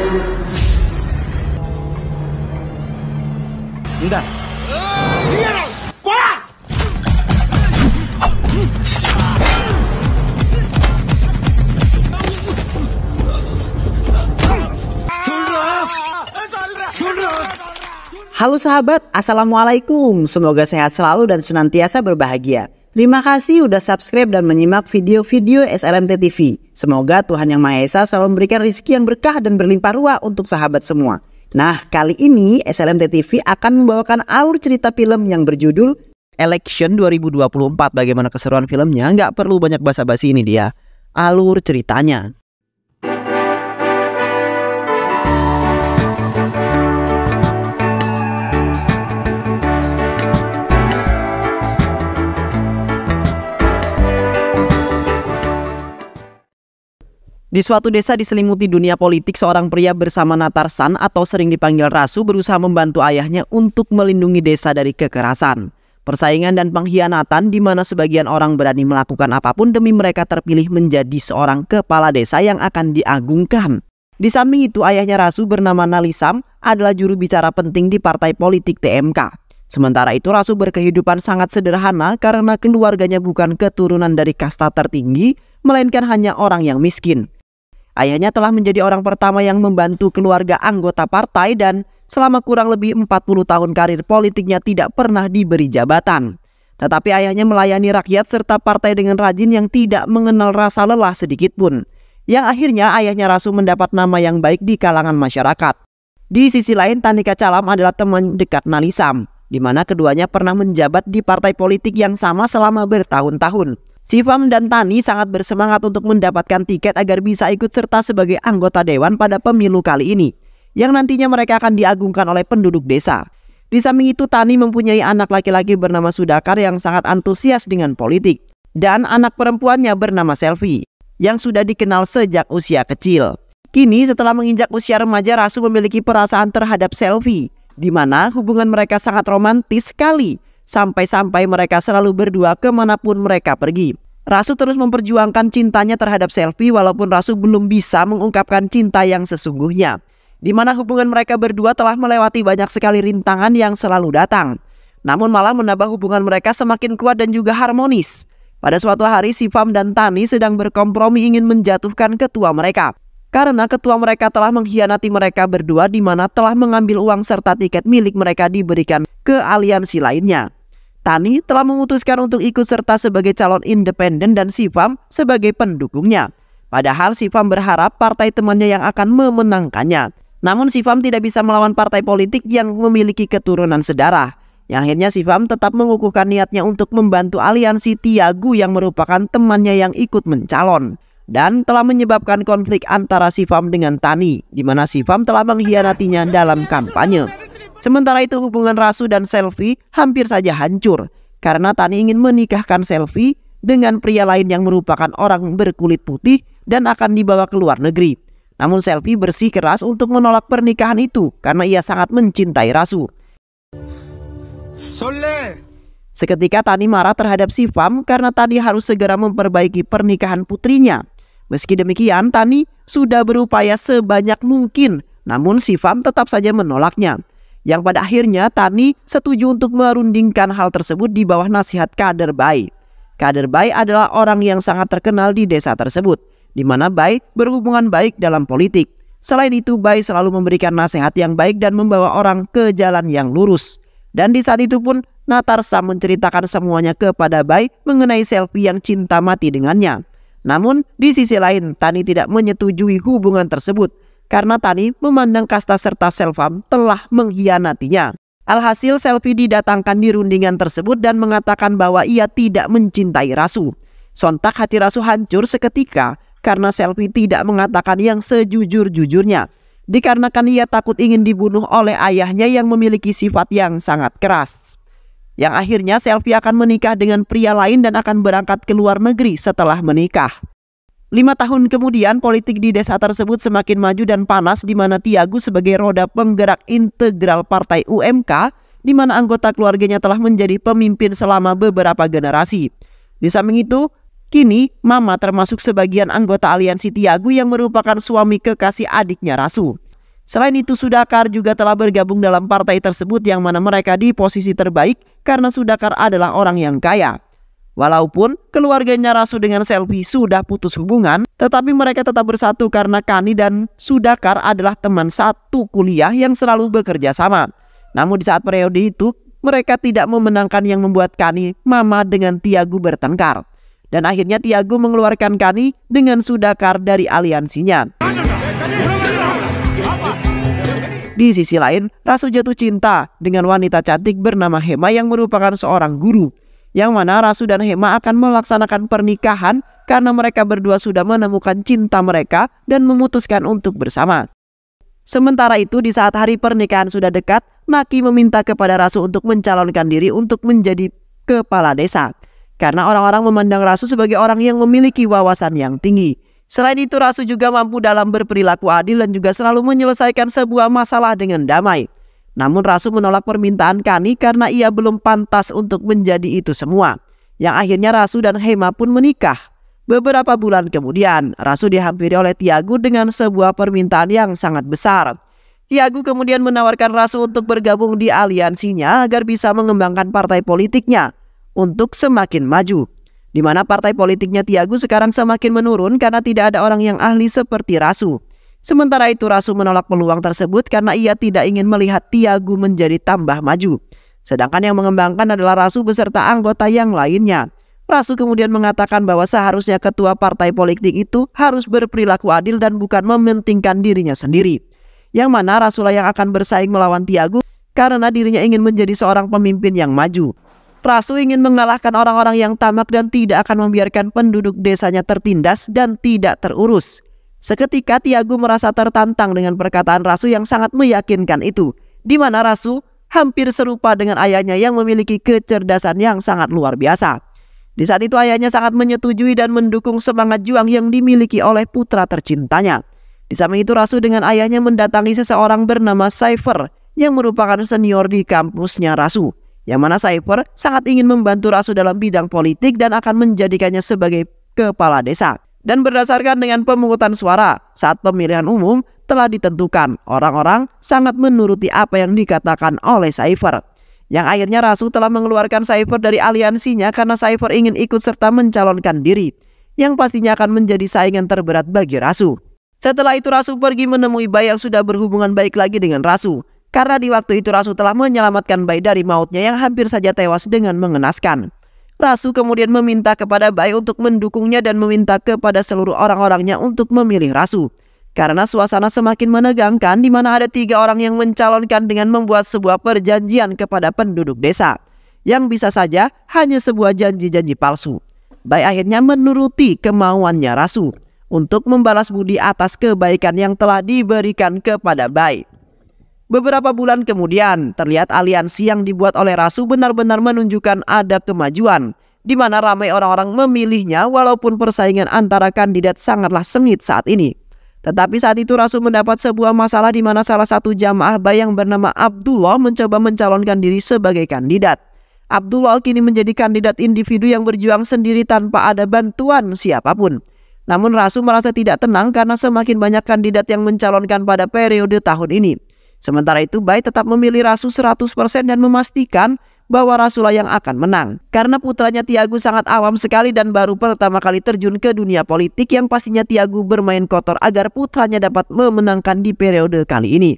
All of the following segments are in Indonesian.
Enggak. Halo sahabat, Assalamualaikum. Semoga sehat selalu dan senantiasa berbahagia. Terima kasih udah subscribe dan menyimak video-video SLMT TV. Semoga Tuhan Yang Maha Esa selalu memberikan rezeki yang berkah dan berlimpah ruah untuk sahabat semua. Nah, kali ini SLMT TV akan membawakan alur cerita film yang berjudul Election 2024. Bagaimana keseruan filmnya? Nggak perlu banyak basa-basi, ini dia alur ceritanya. Di suatu desa diselimuti dunia politik, seorang pria bersama Natarsan atau sering dipanggil Rasu berusaha membantu ayahnya untuk melindungi desa dari kekerasan, persaingan dan pengkhianatan, di mana sebagian orang berani melakukan apapun demi mereka terpilih menjadi seorang kepala desa yang akan diagungkan. Di samping itu, ayahnya Rasu bernama Nalisam adalah juru bicara penting di partai politik TMK. Sementara itu, Rasu berkehidupan sangat sederhana karena keluarganya bukan keturunan dari kasta tertinggi, melainkan hanya orang yang miskin. Ayahnya telah menjadi orang pertama yang membantu keluarga anggota partai dan selama kurang lebih 40 tahun karir politiknya tidak pernah diberi jabatan. Tetapi ayahnya melayani rakyat serta partai dengan rajin yang tidak mengenal rasa lelah sedikit pun. Yang akhirnya ayahnya Rasu mendapat nama yang baik di kalangan masyarakat. Di sisi lain, Tanika Calam adalah teman dekat Nalisam, di mana keduanya pernah menjabat di partai politik yang sama selama bertahun-tahun. Sivam dan Tani sangat bersemangat untuk mendapatkan tiket agar bisa ikut serta sebagai anggota dewan pada pemilu kali ini, yang nantinya mereka akan diagungkan oleh penduduk desa. Di samping itu, Tani mempunyai anak laki-laki bernama Sudakar yang sangat antusias dengan politik, dan anak perempuannya bernama Selvi, yang sudah dikenal sejak usia kecil. Kini setelah menginjak usia remaja, Rasu memiliki perasaan terhadap Selvi, di mana hubungan mereka sangat romantis sekali. Sampai-sampai mereka selalu berdua kemanapun mereka pergi. Rasu terus memperjuangkan cintanya terhadap Selvi walaupun Rasu belum bisa mengungkapkan cinta yang sesungguhnya. Di mana hubungan mereka berdua telah melewati banyak sekali rintangan yang selalu datang. Namun malah menambah hubungan mereka semakin kuat dan juga harmonis. Pada suatu hari, Sivam dan Tani sedang berkompromi ingin menjatuhkan ketua mereka. Karena ketua mereka telah mengkhianati mereka berdua, di mana telah mengambil uang serta tiket milik mereka diberikan ke aliansi lainnya. Tani telah memutuskan untuk ikut serta sebagai calon independen dan Sivam sebagai pendukungnya. Padahal Sivam berharap partai temannya yang akan memenangkannya. Namun Sivam tidak bisa melawan partai politik yang memiliki keturunan sedarah. Yang akhirnya Sivam tetap mengukuhkan niatnya untuk membantu aliansi Tiagu yang merupakan temannya yang ikut mencalon. Dan telah menyebabkan konflik antara Sivam dengan Tani, di mana Sivam telah mengkhianatinya dalam kampanye. Sementara itu, hubungan Rasu dan Selvi hampir saja hancur karena Tani ingin menikahkan Selvi dengan pria lain yang merupakan orang berkulit putih dan akan dibawa ke luar negeri. Namun Selvi bersikeras untuk menolak pernikahan itu karena ia sangat mencintai Rasu. Seketika Tani marah terhadap Sivam karena Tani harus segera memperbaiki pernikahan putrinya. Meski demikian, Tani sudah berupaya sebanyak mungkin, namun Sivam tetap saja menolaknya. Yang pada akhirnya Tani setuju untuk merundingkan hal tersebut di bawah nasihat Kader Bai. Kader Bai adalah orang yang sangat terkenal di desa tersebut, di mana Bai berhubungan baik dalam politik. Selain itu, Bai selalu memberikan nasihat yang baik dan membawa orang ke jalan yang lurus. Dan di saat itu pun Natarsam menceritakan semuanya kepada Bai mengenai Selvi yang cinta mati dengannya. Namun di sisi lain, Tani tidak menyetujui hubungan tersebut karena Tani memandang kasta serta Selvam telah mengkhianatinya. Alhasil Selvi didatangkan di rundingan tersebut dan mengatakan bahwa ia tidak mencintai Rasu. Sontak hati Rasu hancur seketika karena Selvi tidak mengatakan yang sejujur-jujurnya. Dikarenakan ia takut ingin dibunuh oleh ayahnya yang memiliki sifat yang sangat keras. Yang akhirnya Selvi akan menikah dengan pria lain dan akan berangkat ke luar negeri setelah menikah. 5 tahun kemudian, politik di desa tersebut semakin maju dan panas, di mana Tiagu sebagai roda penggerak integral partai UMK, di mana anggota keluarganya telah menjadi pemimpin selama beberapa generasi. Di samping itu, kini Mama termasuk sebagian anggota aliansi Tiagu yang merupakan suami kekasih adiknya Rasu. Selain itu, Sudakar juga telah bergabung dalam partai tersebut yang mana mereka di posisi terbaik karena Sudakar adalah orang yang kaya. Walaupun keluarganya Rasu dengan Selvi sudah putus hubungan, tetapi mereka tetap bersatu karena Kani dan Sudakar adalah teman satu kuliah yang selalu bekerja sama. Namun di saat periode itu, mereka tidak memenangkan yang membuat Kani, Mama dengan Tiago bertengkar. Dan akhirnya Tiago mengeluarkan Kani dengan Sudakar dari aliansinya. Di sisi lain, Rasu jatuh cinta dengan wanita cantik bernama Hema yang merupakan seorang guru. Yang mana Rasu dan Hema akan melaksanakan pernikahan karena mereka berdua sudah menemukan cinta mereka dan memutuskan untuk bersama. Sementara itu, di saat hari pernikahan sudah dekat, Naki meminta kepada Rasu untuk mencalonkan diri untuk menjadi kepala desa. Karena orang-orang memandang Rasu sebagai orang yang memiliki wawasan yang tinggi. Selain itu, Rasu juga mampu dalam berperilaku adil dan juga selalu menyelesaikan sebuah masalah dengan damai. Namun Rasu menolak permintaan Kani karena ia belum pantas untuk menjadi itu semua. Yang akhirnya Rasu dan Hema pun menikah. Beberapa bulan kemudian, Rasu dihampiri oleh Tiago dengan sebuah permintaan yang sangat besar. Tiago kemudian menawarkan Rasu untuk bergabung di aliansinya agar bisa mengembangkan partai politiknya untuk semakin maju. Di mana partai politiknya Tiago sekarang semakin menurun karena tidak ada orang yang ahli seperti Rasu. Sementara itu Rasu menolak peluang tersebut karena ia tidak ingin melihat Tiago menjadi tambah maju. Sedangkan yang mengembangkan adalah Rasu beserta anggota yang lainnya. Rasu kemudian mengatakan bahwa seharusnya ketua partai politik itu harus berperilaku adil dan bukan mementingkan dirinya sendiri. Yang mana Rasulah yang akan bersaing melawan Tiago karena dirinya ingin menjadi seorang pemimpin yang maju. Rasu ingin mengalahkan orang-orang yang tamak dan tidak akan membiarkan penduduk desanya tertindas dan tidak terurus. Seketika Tiago merasa tertantang dengan perkataan Rasu yang sangat meyakinkan itu, di mana Rasu hampir serupa dengan ayahnya yang memiliki kecerdasan yang sangat luar biasa. Di saat itu ayahnya sangat menyetujui dan mendukung semangat juang yang dimiliki oleh putra tercintanya. Di samping itu Rasu dengan ayahnya mendatangi seseorang bernama Cypher yang merupakan senior di kampusnya Rasu. Yang mana Cypher sangat ingin membantu Rasu dalam bidang politik dan akan menjadikannya sebagai kepala desa. Dan berdasarkan dengan pemungutan suara saat pemilihan umum telah ditentukan, orang-orang sangat menuruti apa yang dikatakan oleh Cypher. Yang akhirnya Rasu telah mengeluarkan Cypher dari aliansinya karena Cypher ingin ikut serta mencalonkan diri, yang pastinya akan menjadi saingan terberat bagi Rasu. Setelah itu Rasu pergi menemui Bai yang sudah berhubungan baik lagi dengan Rasu. Karena di waktu itu Rasu telah menyelamatkan Bai dari mautnya yang hampir saja tewas dengan mengenaskan. Rasu kemudian meminta kepada Bai untuk mendukungnya dan meminta kepada seluruh orang-orangnya untuk memilih Rasu. Karena suasana semakin menegangkan di mana ada 3 orang yang mencalonkan dengan membuat sebuah perjanjian kepada penduduk desa. Yang bisa saja hanya sebuah janji-janji palsu. Bai akhirnya menuruti kemauannya Rasu untuk membalas budi atas kebaikan yang telah diberikan kepada Bai. Beberapa bulan kemudian, terlihat aliansi yang dibuat oleh Rasu benar-benar menunjukkan ada kemajuan, di mana ramai orang-orang memilihnya walaupun persaingan antara kandidat sangatlah sengit saat ini. Tetapi saat itu Rasu mendapat sebuah masalah di mana salah satu jamaah Bai yang bernama Abdullah mencoba mencalonkan diri sebagai kandidat. Abdullah kini menjadi kandidat individu yang berjuang sendiri tanpa ada bantuan siapapun. Namun Rasu merasa tidak tenang karena semakin banyak kandidat yang mencalonkan pada periode tahun ini. Sementara itu Bai tetap memilih Rasu 100% dan memastikan bahwa Rasulah yang akan menang. Karena putranya Tiago sangat awam sekali dan baru pertama kali terjun ke dunia politik, yang pastinya Tiago bermain kotor agar putranya dapat memenangkan di periode kali ini.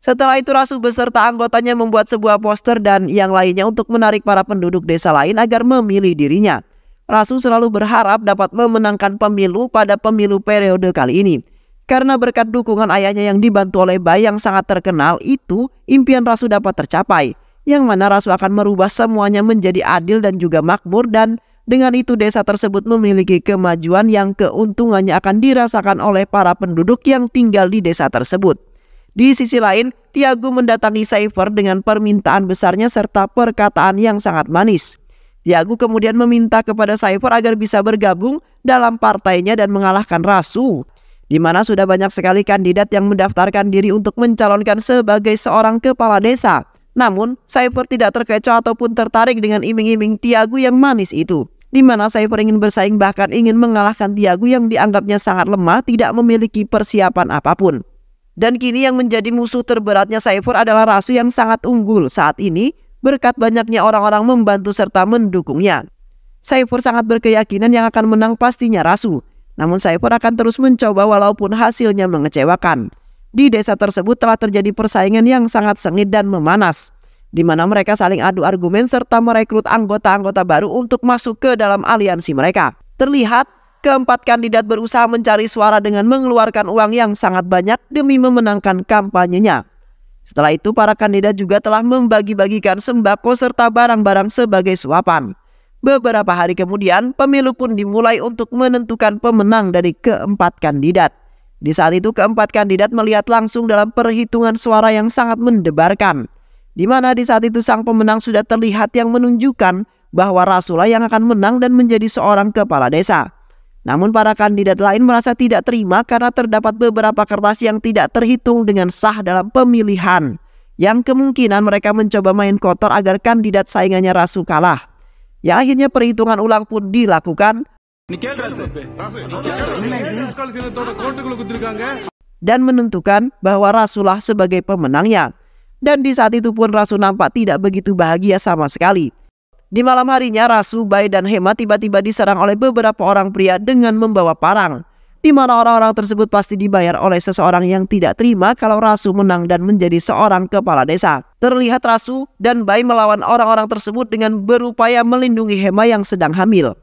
Setelah itu Rasu beserta anggotanya membuat sebuah poster dan yang lainnya untuk menarik para penduduk desa lain agar memilih dirinya. Rasu selalu berharap dapat memenangkan pemilu pada pemilu periode kali ini. Karena berkat dukungan ayahnya yang dibantu oleh Bai yang sangat terkenal itu, impian Rasu dapat tercapai. Yang mana Rasu akan merubah semuanya menjadi adil dan juga makmur, dan dengan itu desa tersebut memiliki kemajuan yang keuntungannya akan dirasakan oleh para penduduk yang tinggal di desa tersebut. Di sisi lain, Tiago mendatangi Cypher dengan permintaan besarnya serta perkataan yang sangat manis. Tiago kemudian meminta kepada Cypher agar bisa bergabung dalam partainya dan mengalahkan Rasu, di mana sudah banyak sekali kandidat yang mendaftarkan diri untuk mencalonkan sebagai seorang kepala desa. Namun, Cypher tidak terkecoh ataupun tertarik dengan iming-iming Tiago yang manis itu, di mana Cypher ingin bersaing bahkan ingin mengalahkan Tiago yang dianggapnya sangat lemah, tidak memiliki persiapan apapun. Dan kini yang menjadi musuh terberatnya Saiful adalah Rasu yang sangat unggul saat ini berkat banyaknya orang-orang membantu serta mendukungnya. Saiful sangat berkeyakinan yang akan menang pastinya Rasu. Namun Saiful akan terus mencoba walaupun hasilnya mengecewakan. Di desa tersebut telah terjadi persaingan yang sangat sengit dan memanas, di mana mereka saling adu argumen serta merekrut anggota-anggota baru untuk masuk ke dalam aliansi mereka. Terlihat keempat kandidat berusaha mencari suara dengan mengeluarkan uang yang sangat banyak demi memenangkan kampanyenya. Setelah itu para kandidat juga telah membagi-bagikan sembako serta barang-barang sebagai suapan. Beberapa hari kemudian pemilu pun dimulai untuk menentukan pemenang dari keempat kandidat. Di saat itu keempat kandidat melihat langsung dalam perhitungan suara yang sangat mendebarkan, di mana di saat itu sang pemenang sudah terlihat yang menunjukkan bahwa Rasulah yang akan menang dan menjadi seorang kepala desa. Namun para kandidat lain merasa tidak terima karena terdapat beberapa kertas yang tidak terhitung dengan sah dalam pemilihan, yang kemungkinan mereka mencoba main kotor agar kandidat saingannya Rasu kalah. Ya akhirnya perhitungan ulang pun dilakukan dan menentukan bahwa Rasulah sebagai pemenangnya. Dan di saat itu pun Rasu nampak tidak begitu bahagia sama sekali. Di malam harinya Rasu, Bai, dan Hema tiba-tiba diserang oleh beberapa orang pria dengan membawa parang, di mana orang-orang tersebut pasti dibayar oleh seseorang yang tidak terima kalau Rasu menang dan menjadi seorang kepala desa. Terlihat Rasu dan Bai melawan orang-orang tersebut dengan berupaya melindungi Hema yang sedang hamil.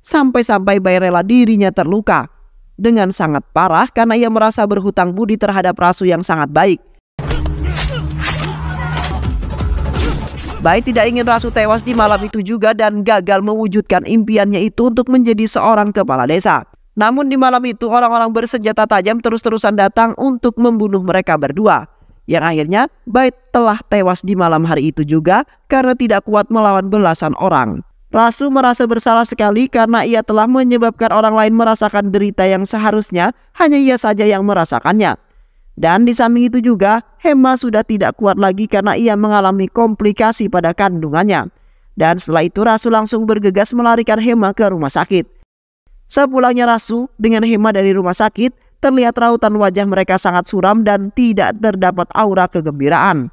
Sampai-sampai Bai rela dirinya terluka dengan sangat parah karena ia merasa berhutang budi terhadap Rasu yang sangat baik. Bai tidak ingin Rasu tewas di malam itu juga dan gagal mewujudkan impiannya itu untuk menjadi seorang kepala desa. Namun di malam itu orang-orang bersenjata tajam terus-terusan datang untuk membunuh mereka berdua. Yang akhirnya Bai telah tewas di malam hari itu juga karena tidak kuat melawan belasan orang. Rasu merasa bersalah sekali karena ia telah menyebabkan orang lain merasakan derita yang seharusnya hanya ia saja yang merasakannya. Dan di samping itu juga Hema sudah tidak kuat lagi karena ia mengalami komplikasi pada kandungannya. Dan setelah itu Rasu langsung bergegas melarikan Hema ke rumah sakit. Sepulangnya Rasu dengan Hema dari rumah sakit, terlihat rautan wajah mereka sangat suram dan tidak terdapat aura kegembiraan.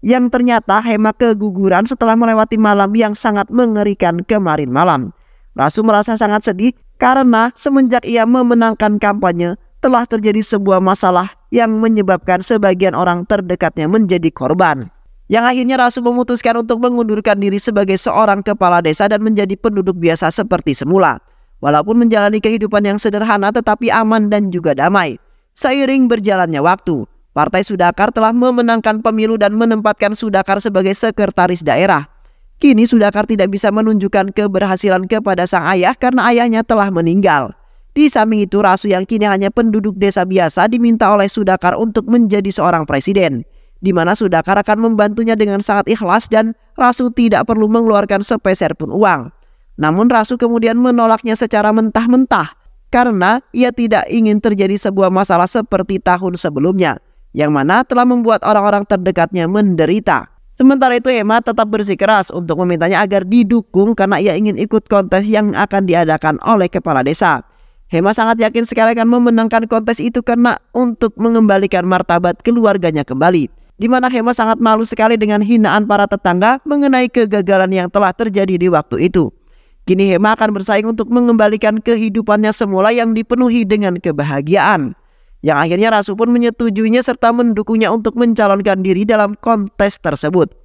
Yang ternyata Hema keguguran setelah melewati malam yang sangat mengerikan kemarin malam. Rasu merasa sangat sedih karena semenjak ia memenangkan kampanye, telah terjadi sebuah masalah yang menyebabkan sebagian orang terdekatnya menjadi korban. Yang akhirnya Rasu memutuskan untuk mengundurkan diri sebagai seorang kepala desa dan menjadi penduduk biasa seperti semula. Walaupun menjalani kehidupan yang sederhana tetapi aman dan juga damai. Seiring berjalannya waktu, Partai Sudakar telah memenangkan pemilu dan menempatkan Sudakar sebagai sekretaris daerah. Kini Sudakar tidak bisa menunjukkan keberhasilan kepada sang ayah karena ayahnya telah meninggal. Di samping itu Rasu yang kini hanya penduduk desa biasa diminta oleh Sudakar untuk menjadi seorang presiden, di mana Sudakar akan membantunya dengan sangat ikhlas dan Rasu tidak perlu mengeluarkan sepeser pun uang. Namun Rasu kemudian menolaknya secara mentah-mentah karena ia tidak ingin terjadi sebuah masalah seperti tahun sebelumnya, yang mana telah membuat orang-orang terdekatnya menderita. Sementara itu Hema tetap bersikeras untuk memintanya agar didukung karena ia ingin ikut kontes yang akan diadakan oleh kepala desa. Hema sangat yakin sekali akan memenangkan kontes itu karena untuk mengembalikan martabat keluarganya kembali. Di mana Hema sangat malu sekali dengan hinaan para tetangga mengenai kegagalan yang telah terjadi di waktu itu. Kini Hema akan bersaing untuk mengembalikan kehidupannya semula yang dipenuhi dengan kebahagiaan. Yang akhirnya Rasu pun menyetujuinya serta mendukungnya untuk mencalonkan diri dalam kontes tersebut.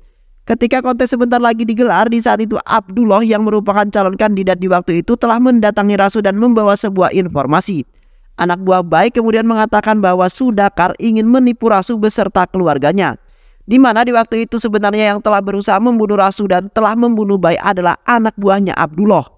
Ketika kontes sebentar lagi digelar, di saat itu Abdullah yang merupakan calon kandidat di waktu itu telah mendatangi Rasu dan membawa sebuah informasi. Anak buah Bai kemudian mengatakan bahwa Sudakar ingin menipu Rasu beserta keluarganya. Di mana di waktu itu sebenarnya yang telah berusaha membunuh Rasu dan telah membunuh Bai adalah anak buahnya Abdullah.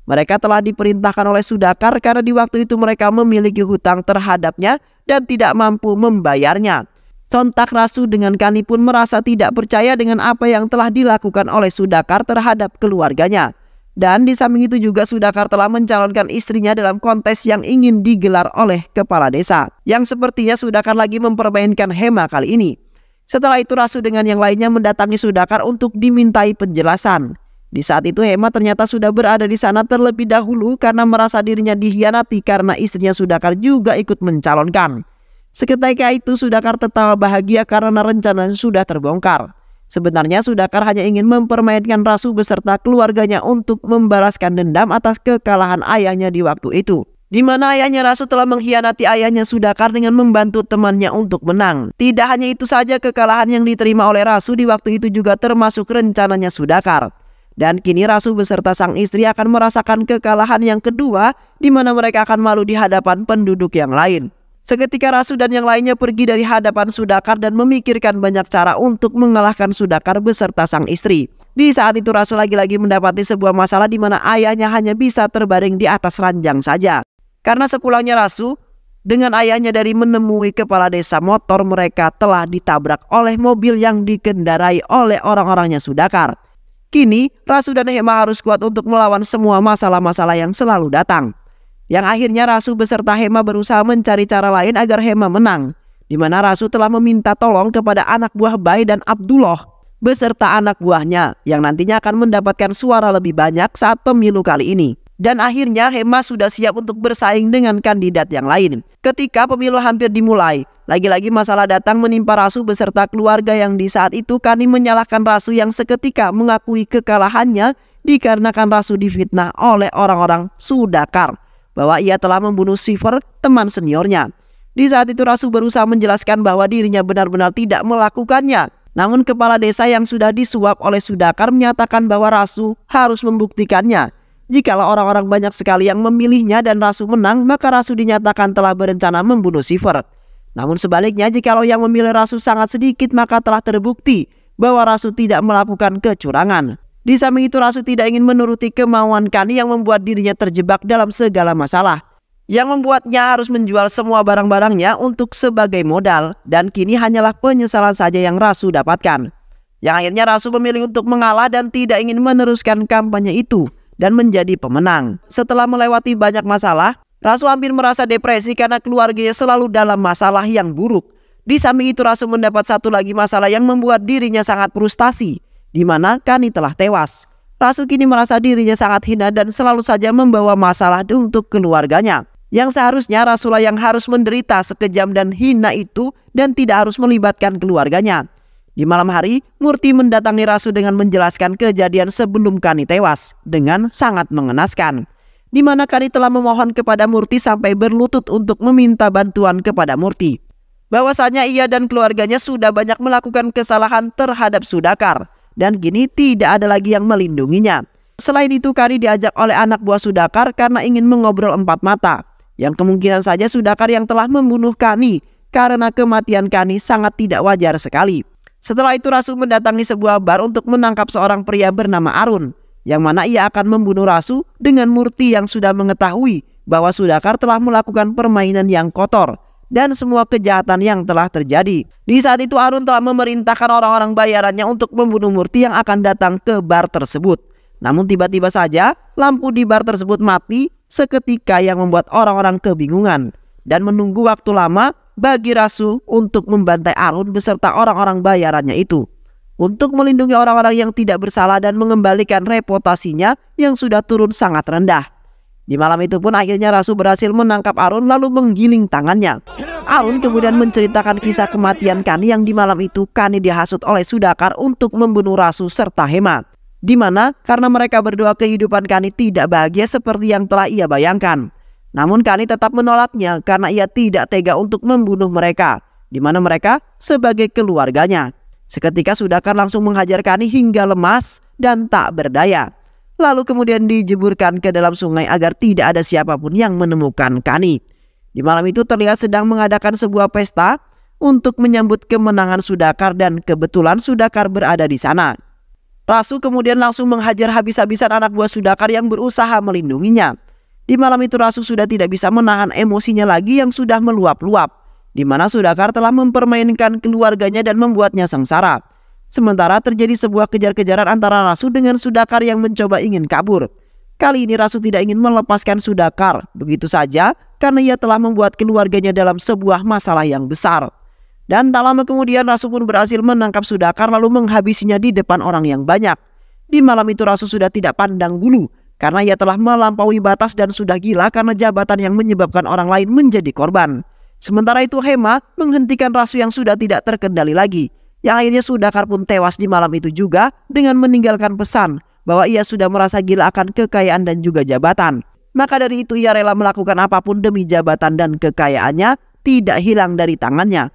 Mereka telah diperintahkan oleh Sudakar karena di waktu itu mereka memiliki hutang terhadapnya dan tidak mampu membayarnya. Sontak Rasu dengan Kani pun merasa tidak percaya dengan apa yang telah dilakukan oleh Sudakar terhadap keluarganya. Dan di samping itu juga Sudakar telah mencalonkan istrinya dalam kontes yang ingin digelar oleh kepala desa, yang sepertinya Sudakar lagi mempermainkan Hema kali ini. Setelah itu Rasu dengan yang lainnya mendatangi Sudakar untuk dimintai penjelasan. Di saat itu Hema ternyata sudah berada di sana terlebih dahulu karena merasa dirinya dikhianati karena istrinya Sudakar juga ikut mencalonkan. Seketika itu Sudakar tertawa bahagia karena rencananya sudah terbongkar. Sebenarnya Sudakar hanya ingin mempermainkan Rasu beserta keluarganya untuk membalaskan dendam atas kekalahan ayahnya di waktu itu, di mana ayahnya Rasu telah mengkhianati ayahnya Sudakar dengan membantu temannya untuk menang. Tidak hanya itu saja, kekalahan yang diterima oleh Rasu di waktu itu juga termasuk rencananya Sudakar. Dan kini Rasu beserta sang istri akan merasakan kekalahan yang kedua, di mana mereka akan malu di hadapan penduduk yang lain. Seketika Rasu dan yang lainnya pergi dari hadapan Sudakar dan memikirkan banyak cara untuk mengalahkan Sudakar beserta sang istri. Di saat itu Rasu lagi-lagi mendapati sebuah masalah di mana ayahnya hanya bisa terbaring di atas ranjang saja. Karena sepulangnya Rasu dengan ayahnya dari menemui kepala desa, motor mereka telah ditabrak oleh mobil yang dikendarai oleh orang-orangnya Sudakar. Kini Rasu dan Hema harus kuat untuk melawan semua masalah-masalah yang selalu datang. Yang akhirnya Rasu beserta Hema berusaha mencari cara lain agar Hema menang, di mana Rasu telah meminta tolong kepada anak buah Bai dan Abdullah beserta anak buahnya yang nantinya akan mendapatkan suara lebih banyak saat pemilu kali ini. Dan akhirnya Hema sudah siap untuk bersaing dengan kandidat yang lain. Ketika pemilu hampir dimulai, lagi-lagi masalah datang menimpa Rasu beserta keluarga yang di saat itu Kani menyalahkan Rasu yang seketika mengakui kekalahannya dikarenakan Rasu difitnah oleh orang-orang Sudakar bahwa ia telah membunuh Siver, teman seniornya. Di saat itu Rasu berusaha menjelaskan bahwa dirinya benar-benar tidak melakukannya. Namun kepala desa yang sudah disuap oleh Sudakar menyatakan bahwa Rasu harus membuktikannya. Jikalau orang-orang banyak sekali yang memilihnya dan Rasu menang, maka Rasu dinyatakan telah berencana membunuh Siver. Namun sebaliknya, jikalau yang memilih Rasu sangat sedikit, maka telah terbukti bahwa Rasu tidak melakukan kecurangan. Di samping itu Rasu tidak ingin menuruti kemauan Kani yang membuat dirinya terjebak dalam segala masalah, yang membuatnya harus menjual semua barang-barangnya untuk sebagai modal, dan kini hanyalah penyesalan saja yang Rasu dapatkan. Yang akhirnya Rasu memilih untuk mengalah dan tidak ingin meneruskan kampanye itu dan menjadi pemenang. Setelah melewati banyak masalah, Rasu hampir merasa depresi karena keluarganya selalu dalam masalah yang buruk. Di samping itu Rasu mendapat satu lagi masalah yang membuat dirinya sangat frustasi, di mana Kani telah tewas. Rasu kini merasa dirinya sangat hina dan selalu saja membawa masalah untuk keluarganya. Yang seharusnya Rasulah yang harus menderita sekejam dan hina itu dan tidak harus melibatkan keluarganya. Di malam hari, Murti mendatangi Rasu dengan menjelaskan kejadian sebelum Kani tewas dengan sangat mengenaskan, di mana Kani telah memohon kepada Murti sampai berlutut untuk meminta bantuan kepada Murti, bahwasanya ia dan keluarganya sudah banyak melakukan kesalahan terhadap Sudakar dan kini tidak ada lagi yang melindunginya. Selain itu Kani diajak oleh anak buah Sudakar karena ingin mengobrol empat mata, yang kemungkinan saja Sudakar yang telah membunuh Kani karena kematian Kani sangat tidak wajar sekali. Setelah itu Rasu mendatangi sebuah bar untuk menangkap seorang pria bernama Arun, yang mana ia akan membunuh Rasu dengan Murti yang sudah mengetahui bahwa Sudakar telah melakukan permainan yang kotor dan semua kejahatan yang telah terjadi. Di saat itu Arun telah memerintahkan orang-orang bayarannya untuk membunuh Murti yang akan datang ke bar tersebut. Namun tiba-tiba saja lampu di bar tersebut mati seketika yang membuat orang-orang kebingungan dan menunggu waktu lama bagi Rasu untuk membantai Arun beserta orang-orang bayarannya itu, untuk melindungi orang-orang yang tidak bersalah dan mengembalikan reputasinya yang sudah turun sangat rendah. Di malam itu pun akhirnya Rasu berhasil menangkap Arun lalu menggiling tangannya. Arun kemudian menceritakan kisah kematian Kani yang di malam itu Kani dihasut oleh Sudakar untuk membunuh Rasu serta Hema, di mana karena mereka berdua kehidupan Kani tidak bahagia seperti yang telah ia bayangkan. Namun Kani tetap menolaknya karena ia tidak tega untuk membunuh mereka, di mana mereka sebagai keluarganya. Seketika Sudakar langsung menghajar Kani hingga lemas dan tak berdaya, lalu kemudian dijeburkan ke dalam sungai agar tidak ada siapapun yang menemukan Kani. Di malam itu terlihat sedang mengadakan sebuah pesta untuk menyambut kemenangan Sudakar dan kebetulan Sudakar berada di sana. Rasu kemudian langsung menghajar habis-habisan anak buah Sudakar yang berusaha melindunginya. Di malam itu Rasu sudah tidak bisa menahan emosinya lagi yang sudah meluap-luap, di mana Sudakar telah mempermainkan keluarganya dan membuatnya sengsara. Sementara terjadi sebuah kejar-kejaran antara Rasu dengan Sudakar yang mencoba ingin kabur. Kali ini Rasu tidak ingin melepaskan Sudakar begitu saja karena ia telah membuat keluarganya dalam sebuah masalah yang besar. Dan tak lama kemudian Rasu pun berhasil menangkap Sudakar lalu menghabisinya di depan orang yang banyak. Di malam itu Rasu sudah tidak pandang bulu karena ia telah melampaui batas dan sudah gila karena jabatan yang menyebabkan orang lain menjadi korban. Sementara itu Hema menghentikan Rasu yang sudah tidak terkendali lagi. Yang akhirnya Sudakar pun tewas di malam itu juga dengan meninggalkan pesan bahwa ia sudah merasa gila akan kekayaan dan juga jabatan. Maka dari itu ia rela melakukan apapun demi jabatan dan kekayaannya tidak hilang dari tangannya.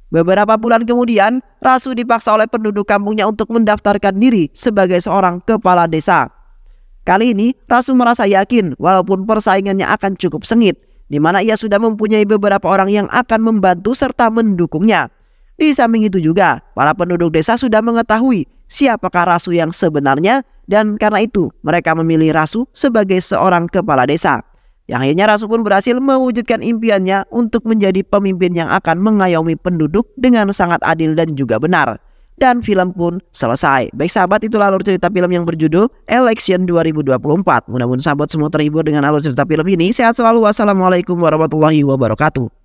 Beberapa bulan kemudian, Rasu dipaksa oleh penduduk kampungnya untuk mendaftarkan diri sebagai seorang kepala desa. Kali ini, Rasu merasa yakin walaupun persaingannya akan cukup sengit, di mana ia sudah mempunyai beberapa orang yang akan membantu serta mendukungnya. Di samping itu juga, para penduduk desa sudah mengetahui siapakah Rasu yang sebenarnya, dan karena itu mereka memilih Rasu sebagai seorang kepala desa. Yang akhirnya Rasu pun berhasil mewujudkan impiannya untuk menjadi pemimpin yang akan mengayomi penduduk dengan sangat adil dan juga benar. Dan film pun selesai. Baik sahabat, itulah alur cerita film yang berjudul Election 2024. Mudah-mudahan sahabat semua terhibur dengan alur cerita film ini. Sehat selalu. Wassalamualaikum warahmatullahi wabarakatuh.